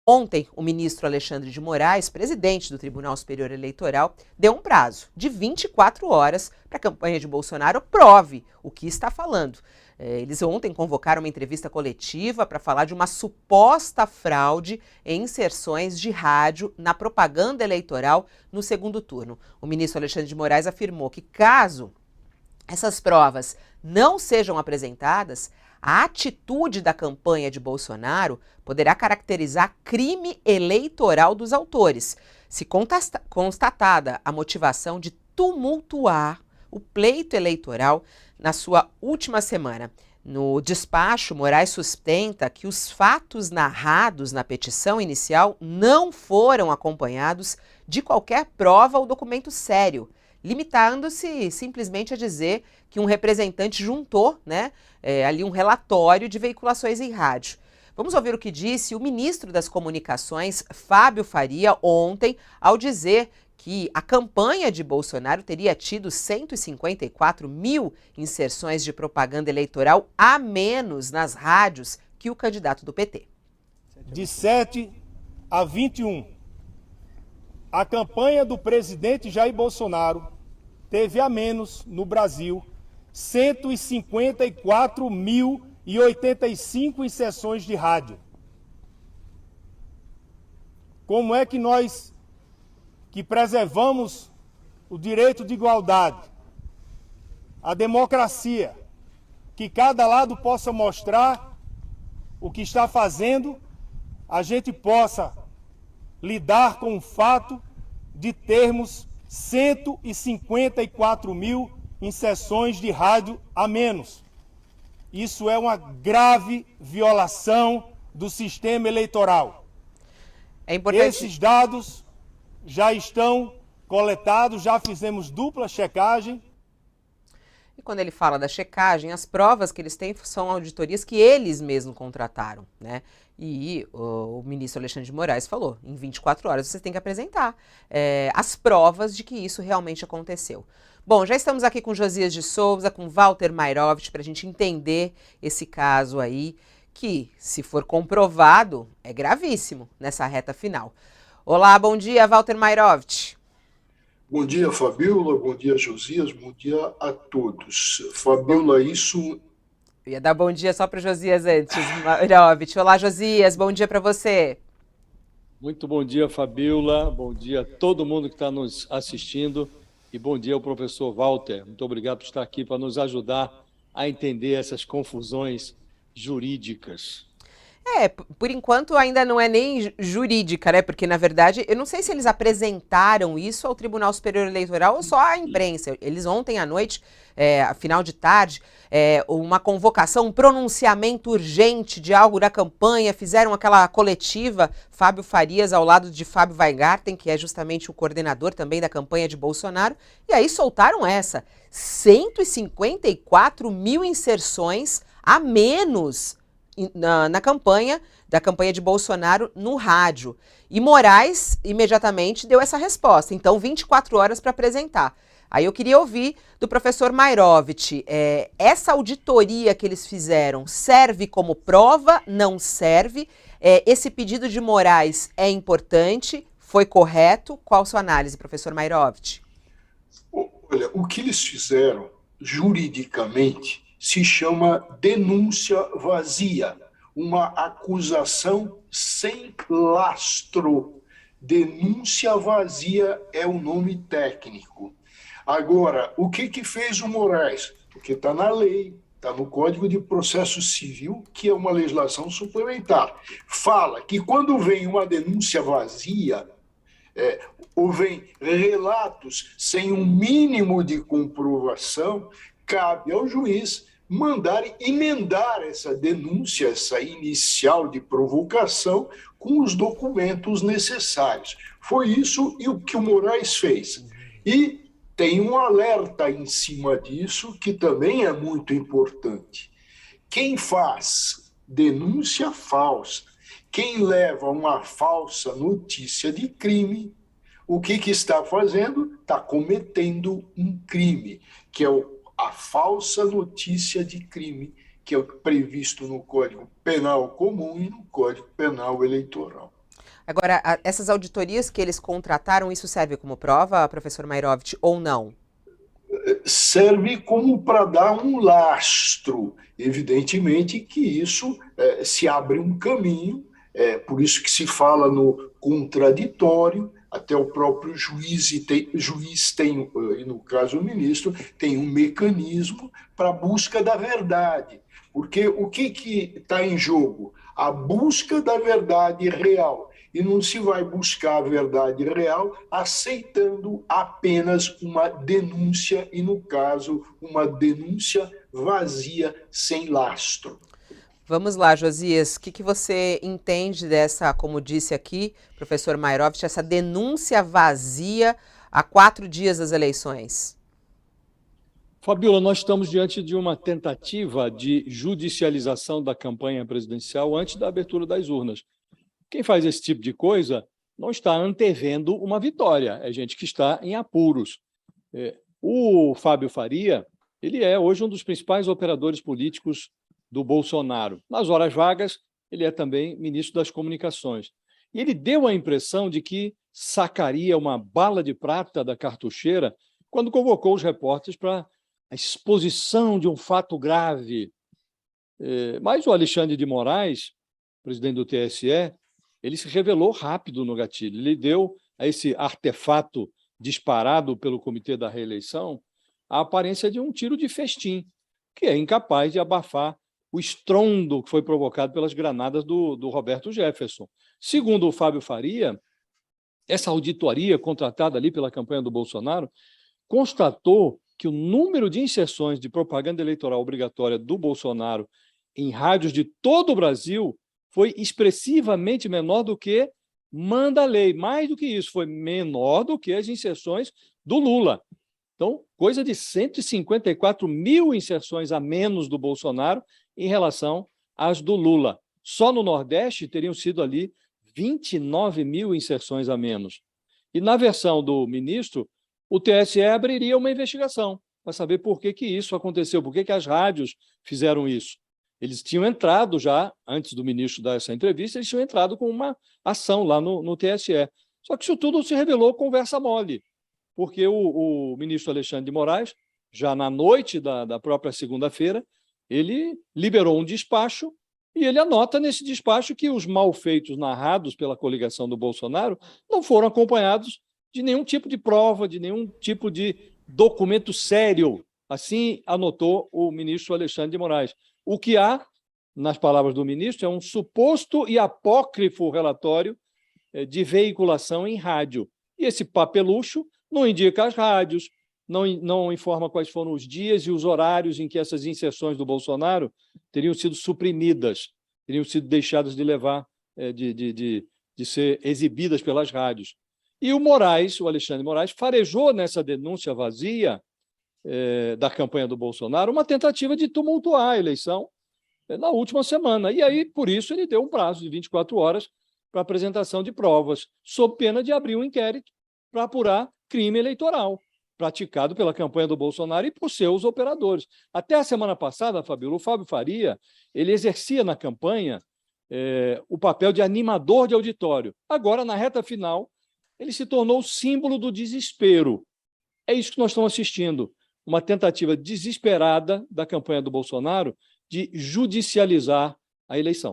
Ontem, o ministro Alexandre de Moraes, presidente do Tribunal Superior Eleitoral, deu um prazo de 24 horas para a campanha de Bolsonaro prove o que está falando. Eles ontem convocaram uma entrevista coletiva para falar de uma suposta fraude em inserções de rádio na propaganda eleitoral no segundo turno. O ministro Alexandre de Moraes afirmou que, caso essas provas não sejam apresentadas, a atitude da campanha de Bolsonaro poderá caracterizar crime eleitoral dos autores, se constatada a motivação de tumultuar o pleito eleitoral na sua última semana. No despacho, Moraes sustenta que os fatos narrados na petição inicial não foram acompanhados de qualquer prova ou documento sério, limitando-se simplesmente a dizer que um representante juntou, ali um relatório de veiculações em rádio. Vamos ouvir o que disse o ministro das Comunicações, Fábio Faria, ontem, ao dizer que a campanha de Bolsonaro teria tido 154 mil inserções de propaganda eleitoral a menos nas rádios que o candidato do PT. De 7 a 21, a campanha do presidente Jair Bolsonaro teve a menos, no Brasil, 154.085 inserções de rádio. Como é que nós, que preservamos o direito de igualdade, a democracia, que cada lado possa mostrar o que está fazendo, a gente possa lidar com o fato de termos 154 mil inserções de rádio a menos. Isso é uma grave violação do sistema eleitoral. É importante. Esses dados já estão coletados, já fizemos dupla checagem. E quando ele fala da checagem, as provas que eles têm são auditorias que eles mesmos contrataram, E o ministro Alexandre de Moraes falou, em 24 horas você tem que apresentar as provas de que isso realmente aconteceu. Bom, já estamos aqui com Josias de Souza, com Walter Mairovich, para a gente entender esse caso aí, que, se for comprovado, é gravíssimo nessa reta final. Olá, bom dia, Walter Mairovich. Bom dia, Fabíola, bom dia, Josias, bom dia a todos. Fabíola, isso... Eu ia dar bom dia só para o Josias antes, Mairovich. Olá, Josias, bom dia para você. Muito bom dia, Fabíola, bom dia a todo mundo que está nos assistindo e bom dia ao professor Walter. Muito obrigado por estar aqui para nos ajudar a entender essas confusões jurídicas. Por enquanto ainda não é nem jurídica, Porque, na verdade, eu não sei se eles apresentaram isso ao Tribunal Superior Eleitoral ou só à imprensa. Eles ontem à noite, final de tarde, uma convocação, um pronunciamento urgente de algo da campanha, fizeram aquela coletiva, Fábio Farias ao lado de Fábio Weingarten, que é justamente o coordenador também da campanha de Bolsonaro, e aí soltaram 154 mil inserções a menos na campanha de Bolsonaro no rádio. E Moraes imediatamente deu essa resposta. Então, 24 horas para apresentar. Aí eu queria ouvir do professor Mairovich, essa auditoria que eles fizeram serve como prova? Não serve? Esse pedido de Moraes é importante? Foi correto? Qual a sua análise, professor Mairovich? Olha, o que eles fizeram juridicamente se chama denúncia vazia, uma acusação sem lastro. Denúncia vazia é o nome técnico. Agora, o que fez o Moraes? Porque está na lei, está no Código de Processo Civil, que é uma legislação suplementar. Fala que quando vem uma denúncia vazia, ou vem relatos sem um mínimo de comprovação, cabe ao juiz mandar emendar essa denúncia, essa inicial de provocação, com os documentos necessários. Foi isso e o que o Moraes fez. E tem um alerta em cima disso, que também é muito importante. Quem faz denúncia falsa, quem leva uma falsa notícia de crime, o que está fazendo? Está cometendo um crime, que é a falsa notícia de crime, que é previsto no Código Penal Comum e no Código Penal Eleitoral. Agora, essas auditorias que eles contrataram, isso serve como prova, professor Mairovitch, ou não? Serve como para dar um lastro. Evidentemente que isso se abre um caminho, por isso que se fala no contraditório, até o próprio juiz tem, e no caso o ministro, tem um mecanismo para a busca da verdade. Porque o que está em jogo? A busca da verdade real. E não se vai buscar a verdade real aceitando apenas uma denúncia, e no caso, uma denúncia vazia, sem lastro. Vamos lá, Josias, o que você entende dessa, como disse aqui, professor Mairovitch, essa denúncia vazia a 4 dias das eleições? Fabiola, nós estamos diante de uma tentativa de judicialização da campanha presidencial antes da abertura das urnas. Quem faz esse tipo de coisa não está antevendo uma vitória, é gente que está em apuros. O Fábio Faria, ele é hoje um dos principais operadores políticos do Bolsonaro. Nas horas vagas, ele é também ministro das Comunicações. E ele deu a impressão de que sacaria uma bala de prata da cartucheira quando convocou os repórteres para a exposição de um fato grave. Mas o Alexandre de Moraes, presidente do TSE, ele se revelou rápido no gatilho. Ele deu a esse artefato disparado pelo Comitê da Reeleição a aparência de um tiro de festim, que é incapaz de abafar o estrondo que foi provocado pelas granadas do Roberto Jefferson. Segundo o Fábio Faria, essa auditoria contratada ali pela campanha do Bolsonaro constatou que o número de inserções de propaganda eleitoral obrigatória do Bolsonaro em rádios de todo o Brasil foi expressivamente menor do que manda a lei. Mais do que isso, foi menor do que as inserções do Lula. Então, coisa de 154 mil inserções a menos do Bolsonaro em relação às do Lula. Só no Nordeste teriam sido ali 29 mil inserções a menos. E na versão do ministro, o TSE abriria uma investigação para saber por que isso aconteceu, por que as rádios fizeram isso. Eles tinham entrado já, antes do ministro dar essa entrevista, eles tinham entrado com uma ação lá no TSE. Só que isso tudo se revelou conversa mole, porque o ministro Alexandre de Moraes, já na noite da própria segunda-feira, ele liberou um despacho e ele anota nesse despacho que os malfeitos narrados pela coligação do Bolsonaro não foram acompanhados de nenhum tipo de prova, de nenhum tipo de documento sério. Assim anotou o ministro Alexandre de Moraes. O que há, nas palavras do ministro, é um suposto e apócrifo relatório de veiculação em rádio. E esse papelucho não indica as rádios, não informa quais foram os dias e os horários em que essas inserções do Bolsonaro teriam sido suprimidas, teriam sido deixadas de levar, de ser exibidas pelas rádios. E o Alexandre de Moraes, farejou nessa denúncia vazia da campanha do Bolsonaro uma tentativa de tumultuar a eleição na última semana. E aí, por isso, ele deu um prazo de 24 horas para apresentação de provas, sob pena de abrir um inquérito para apurar crime eleitoral praticado pela campanha do Bolsonaro e por seus operadores. Até a semana passada, Fabiola, o Fábio Faria, ele exercia na campanha o papel de animador de auditório. Agora, na reta final, ele se tornou o símbolo do desespero. É isso que nós estamos assistindo, uma tentativa desesperada da campanha do Bolsonaro de judicializar a eleição.